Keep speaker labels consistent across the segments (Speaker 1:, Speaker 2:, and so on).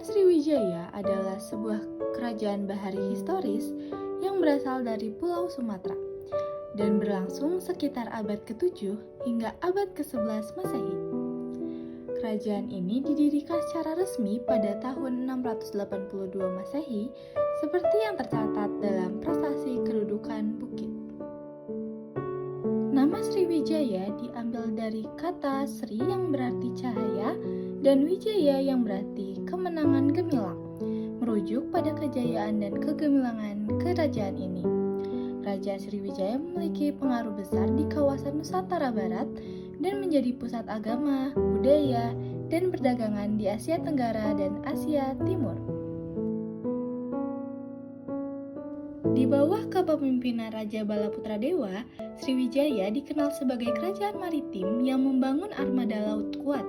Speaker 1: Kerajaan Sriwijaya adalah sebuah kerajaan bahari historis yang berasal dari Pulau Sumatera dan berlangsung sekitar abad ke-7 hingga abad ke-11 Masehi. Kerajaan ini didirikan secara resmi pada tahun 682 Masehi seperti yang tercatat dalam Prasasti Kedudukan Bukit. Nama Sriwijaya diambil dari kata Sri yang berarti cahaya dan Wijaya yang berarti kemenangan gemilang, merujuk pada kejayaan dan kegemilangan kerajaan ini. Kerajaan Sriwijaya memiliki pengaruh besar di kawasan Nusantara Barat dan menjadi pusat agama, budaya, dan perdagangan di Asia Tenggara dan Asia Timur. Di bawah kepemimpinan Raja Balaputra Dewa, Sriwijaya dikenal sebagai kerajaan maritim yang membangun armada laut kuat.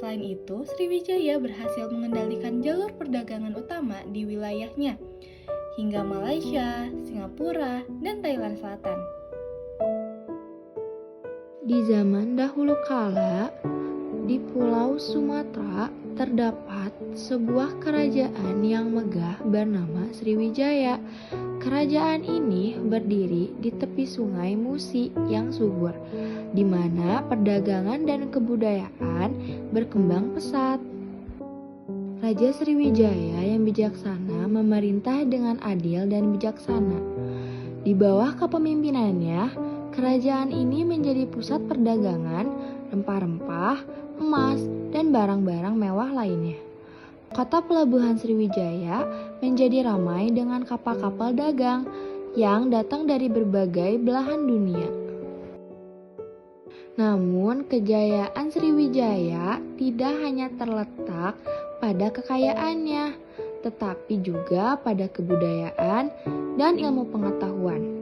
Speaker 1: Selain itu, Sriwijaya berhasil mengendalikan jalur perdagangan utama di wilayahnya, hingga Malaysia, Singapura, dan Thailand Selatan.
Speaker 2: Di zaman dahulu kala, di Pulau Sumatera terdapat sebuah kerajaan yang megah bernama Sriwijaya. Kerajaan ini berdiri di tepi sungai Musi yang subur, di mana perdagangan dan kebudayaan berkembang pesat. Raja Sriwijaya yang bijaksana memerintah dengan adil dan bijaksana. Di bawah kepemimpinannya, kerajaan ini menjadi pusat perdagangan, rempah-rempah, emas, dan barang-barang mewah lainnya. Kota pelabuhan Sriwijaya menjadi ramai dengan kapal-kapal dagang yang datang dari berbagai belahan dunia. Namun, kejayaan Sriwijaya tidak hanya terletak pada kekayaannya, tetapi juga pada kebudayaan dan ilmu pengetahuan.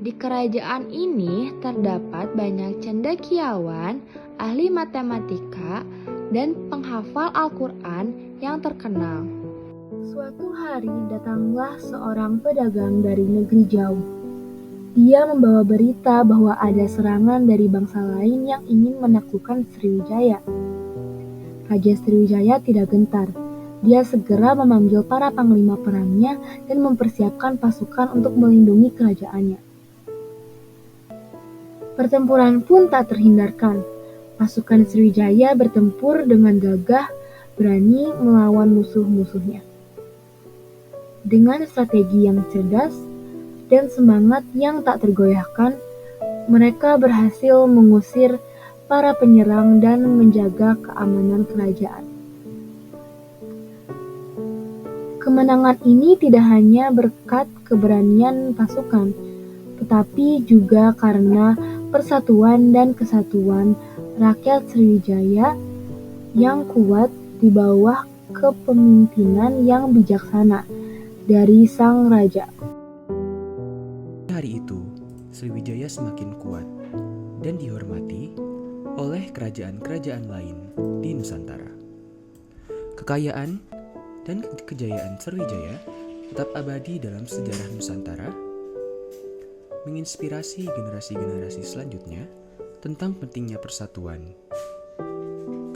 Speaker 2: Di kerajaan ini terdapat banyak cendekiawan, ahli matematika, dan penghafal Al-Quran yang terkenal.
Speaker 3: Suatu hari datanglah seorang pedagang dari negeri jauh. Dia membawa berita bahwa ada serangan dari bangsa lain yang ingin menaklukkan Sriwijaya. Raja Sriwijaya tidak gentar. Dia segera memanggil para panglima perangnya dan mempersiapkan pasukan untuk melindungi kerajaannya. Pertempuran pun tak terhindarkan. Pasukan Sriwijaya bertempur dengan gagah, berani melawan musuh-musuhnya. Dengan strategi yang cerdas dan semangat yang tak tergoyahkan, mereka berhasil mengusir para penyerang dan menjaga keamanan kerajaan. Kemenangan ini tidak hanya berkat keberanian pasukan, tetapi juga karena persatuan dan kesatuan rakyat Sriwijaya yang kuat di bawah kepemimpinan yang bijaksana dari sang raja.
Speaker 4: Hari itu, Sriwijaya semakin kuat dan dihormati oleh kerajaan-kerajaan lain di Nusantara. Kekayaan dan kejayaan Sriwijaya tetap abadi dalam sejarah Nusantara, menginspirasi generasi-generasi selanjutnya tentang pentingnya persatuan,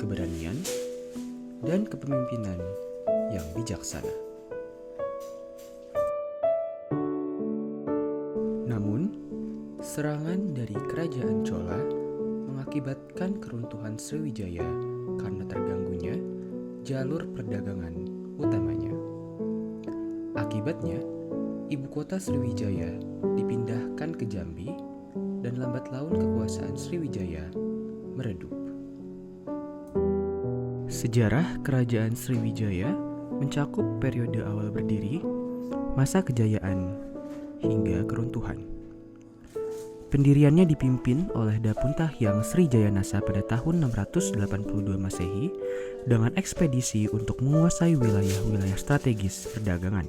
Speaker 4: keberanian, dan kepemimpinan yang bijaksana. Namun, serangan dari kerajaan Chola mengakibatkan keruntuhan Sriwijaya karena terganggunya jalur perdagangan utamanya. Akibatnya, ibu kota Sriwijaya dipindahkan ke Jambi dan lambat laun kekuasaan Sriwijaya meredup. Sejarah kerajaan Sriwijaya mencakup periode awal berdiri, masa kejayaan, hingga keruntuhan. Pendiriannya dipimpin oleh Dapuntahyang Srijayanasa pada tahun 682 Masehi dengan ekspedisi untuk menguasai wilayah-wilayah strategis perdagangan.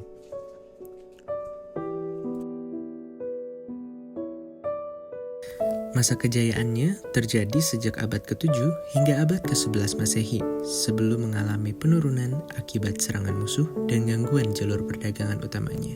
Speaker 4: Masa kejayaannya terjadi sejak abad ke-7 hingga abad ke-11 Masehi, sebelum mengalami penurunan akibat serangan musuh dan gangguan jalur perdagangan utamanya.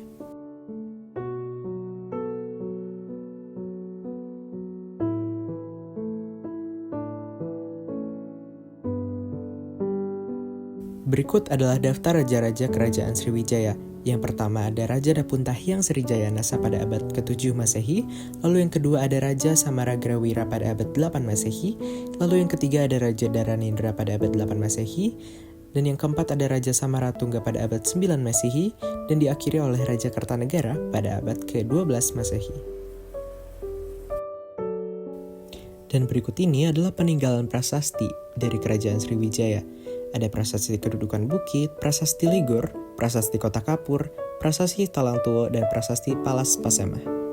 Speaker 5: Berikut adalah daftar raja-raja kerajaan Sriwijaya. Yang pertama ada Raja Dapuntahyang Srijayanasa pada abad ke-7 Masehi, lalu yang kedua ada Raja Samaragrawira pada abad 8 Masehi, lalu yang ketiga ada Raja Dharanendra pada abad 8 Masehi, dan yang keempat ada Raja Samaratungga pada abad 9 Masehi, dan diakhiri oleh Raja Kertanegara pada abad ke-12 Masehi. Dan berikut ini adalah peninggalan prasasti dari kerajaan Sriwijaya. Ada prasasti kedudukan bukit, prasasti Ligor, prasasti kota Kapur, prasasti Talangtuo, dan prasasti Palas Pasemah.